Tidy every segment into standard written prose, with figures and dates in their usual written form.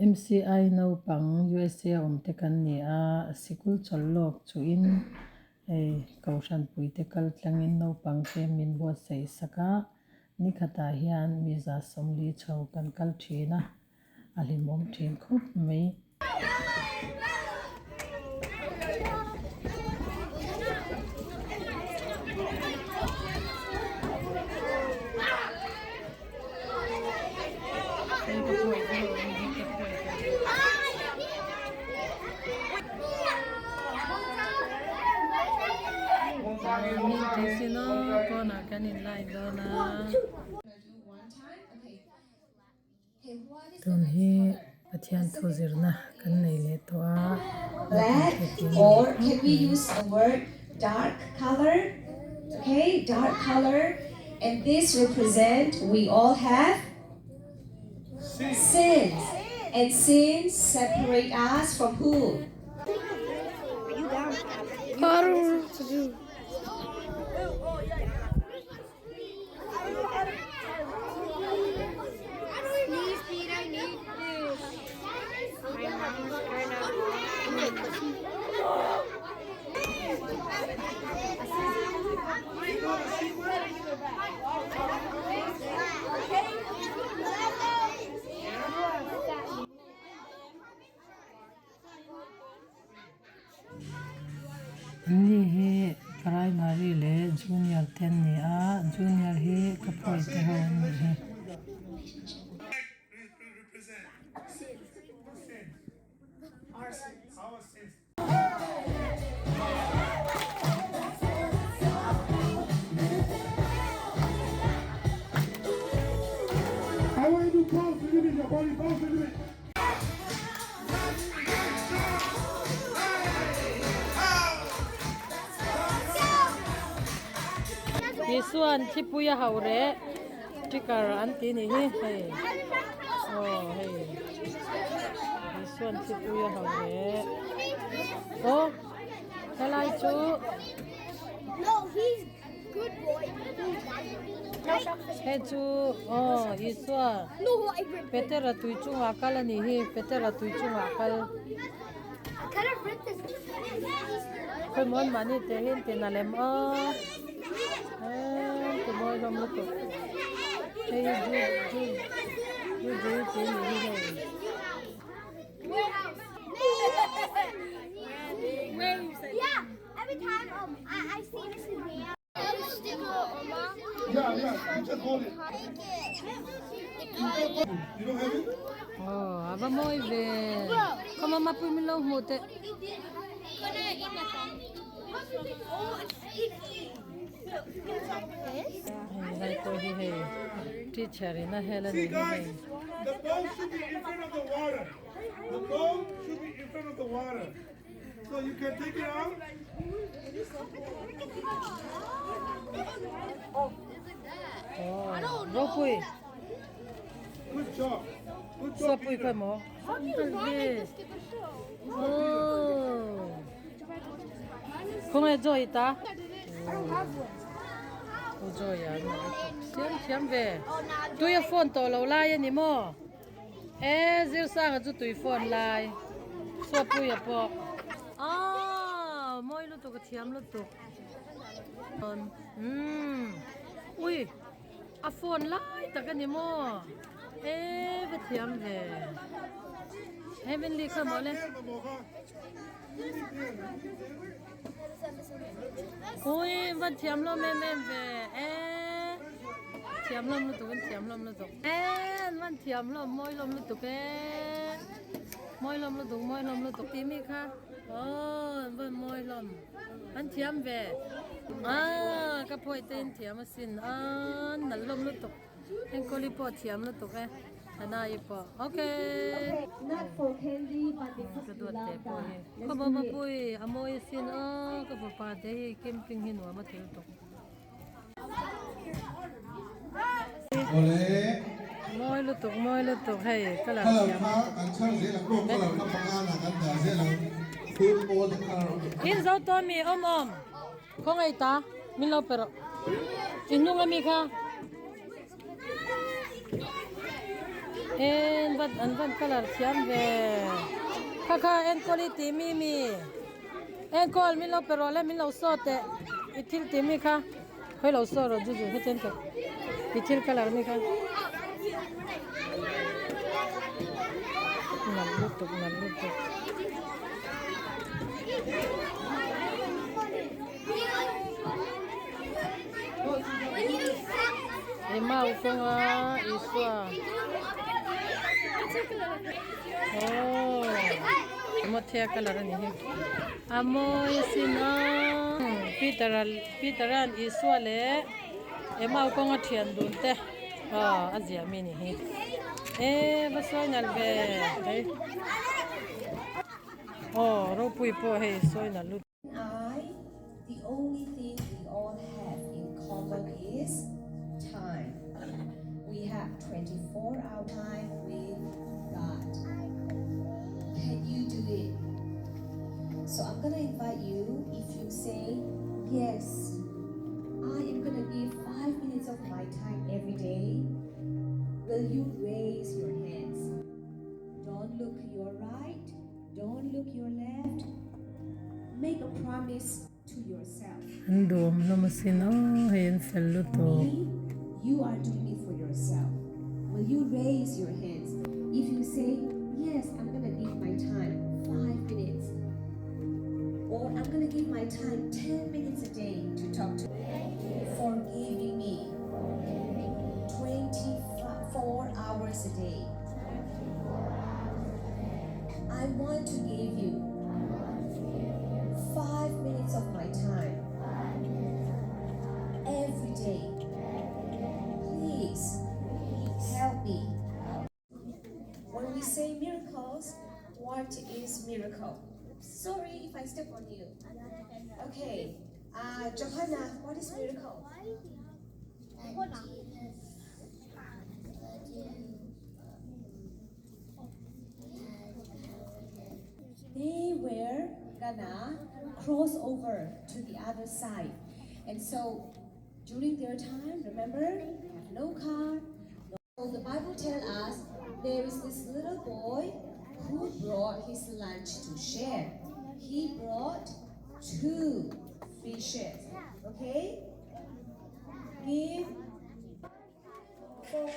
MCI no pang USA te kan ni a sikul cholok chuin kaushan puite kal tlangin no pang te min bo sei saka ni khata hian miza somli chho kan kal thina alimom thin khup mai tun hi pathian thuzirna kan nei le to a black, or can we use the word dark color? Okay, dark color, and this represent we all have sins, and sins separate us from who? ni hi primary le junior ten ni a junior hi kaphoi te ho ni hi I want you to pulse a little bit, your body pulse a little bit. Yesuan chipuya haure tikar anti ni hi hey oh hey Yesuan chipuya haure oh helai chu No, he's good boy. he chu oh Yesua No, I read. petera tui chu akal ni hi petera tui chu akal I could have read this. khoi mon mani te hin te na lem a te moi lom lu tu hey ju te ni hi hey Yeah, every time I see Mrs. Mia. Yeah, you just hold it. You don't have it? oh aba moi ve kama mapui mi lo mo te hey ko hi hey teacher ina hela ni See, guys, hey the bowl should be in front of the water. The bowl should be in front of the water. So you can take it out. oh ro pui Good job. Good so job. pui Peter. ko mo oh không ai rồi ta không rồi à xem về tôi phone to lâu lai anh mo dil sang à tôi phone lai so pui à po moi lu to cái thiam lu to ui à phone lai ta cái mo cái thiam về bên đi không mà lên ui vẫn thiam lo mềm về thiam lo lu tục thiam lo lu tục vẫn thiam lo môi lo lu tục môi lo lu tục tí mi kha vẫn môi lo vẫn thiam về cái phôi tên thiam xin nắn lo lu tục em có li po thiam lu tục Ana ipo. Okay. Not for candy, but because we Kadot love te po. God. Ko mama pui amoy sin ka papa de camping hinwa matil to. Ole. Moi lutok hey kala. Kalau kau ancang dia lah, kalau kau pengalah kan dah dia lah. Full all the car. In zau to mi om. Ko ngai ta min lo pero. Inu ngami ka. en van color thiam ve kha en quality mi en call min lo pero le min lo so te itil te mi kha khoi lo so ro ju he chen to itil color mi kha ngal lu tu mau phong iswa mo thea color ni he amoy sina Peteran iswa le mau phong a thian dun te azia mi ni he basoi nal be ro pui po he soi na lu The only thing we all have in common is time. We have 24-hour time with God. Can you do it? So I'm going to invite you, if you say, yes, I am going to give 5 minutes of my time every day, will you raise your hands? Don't look your right, don't look your left. Make a promise to yourself. Ndom no masino hen felluto. You are doing it for yourself. Will you raise your hands? If you say, yes, I'm going to give my time 5 minutes. Or I'm going to give my time 10 minutes a day to talk to you for giving me 24 hours a day. I want to give you 5 minutes of my time every day. Please help me. When we say miracles, what is miracle? Sorry if I step on you. Okay, Johanna, what is miracle? They were gonna cross over to the other side. And so during their time, remember, they have no car. So the Bible tells us there is this little boy who brought his lunch to share. He brought 2 fishes. Okay? Give 4.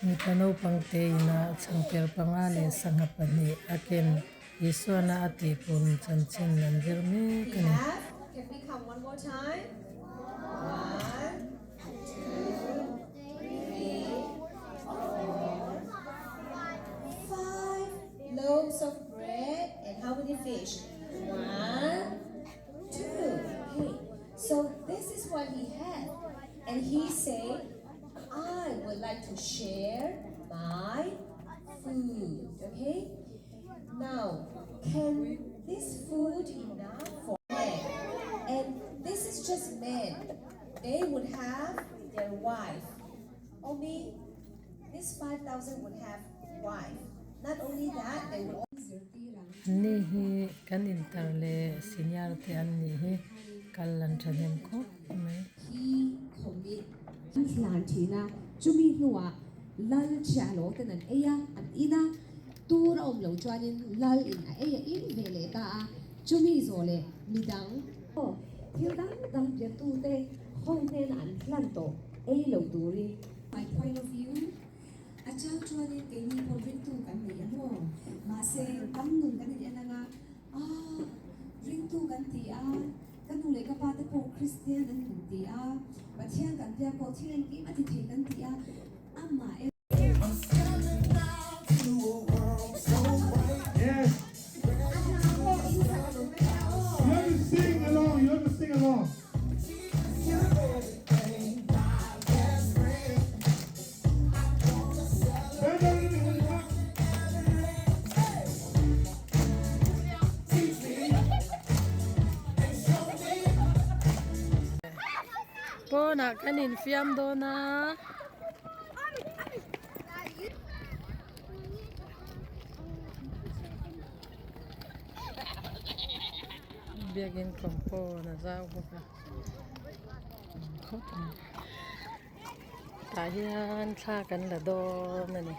Ni pano pangte na changper pangale sangapani aken iswa na ati pun chanchin nandir me kani. Can we come one more time? 1, 2, 3, 4, 5 loaves of bread and how many fish? 1, 2. Okay. So this is what he had. And he said, I would like to share my food. Okay? Now, can this food enough for men? And this is just men. They would have their wife. Only this 5,000 would have wife. Not only that, they would also Ni hi kan interle senior te anni hi kallan chanem ko mai. commit Lantina, Jumi Hua, Lal Chalo, and Aya, and Ina, Tour of Lojanin, Lal in Aya in Veleta, Jumi Zole, Midang. Oh, Tildan, Yatute, Honten and Planto, Alo Duri. My point of view, a child joining Gani for Rintu Gani, Mase, Kamun Gani, Rintu Gantia. Kanule kapate po Christian and India, but here Gantia po Tian Kim at Gantia, Amma. Yes. You have to sing along. You have to sing along. Po na kanin fiam do na. Biagin kompo na zao ko ka. Tahian sa kan la do na ni.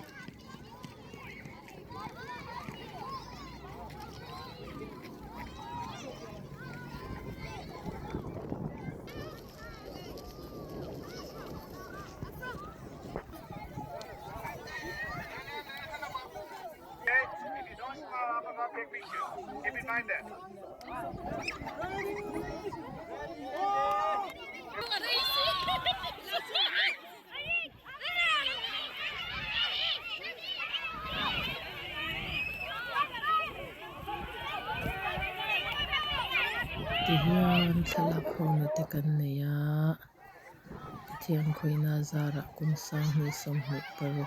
Keep in mind that. Tihian thalak ho na tekan neya thiang khoina zara kum sang ni som ni par ni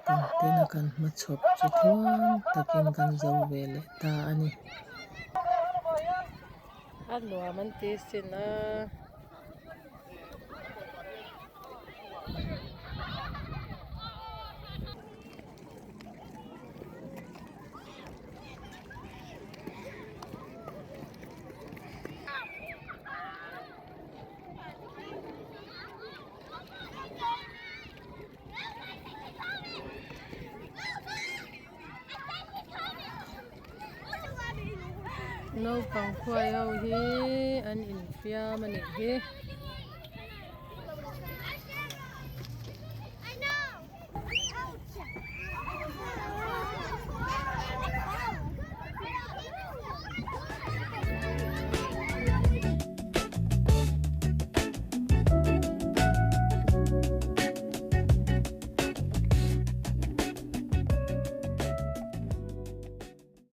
kan tina kan machop chu thuang takin kan zo vele ta ani alwa man ti sina no pang khwai ho hi an in fiam ani hi I know.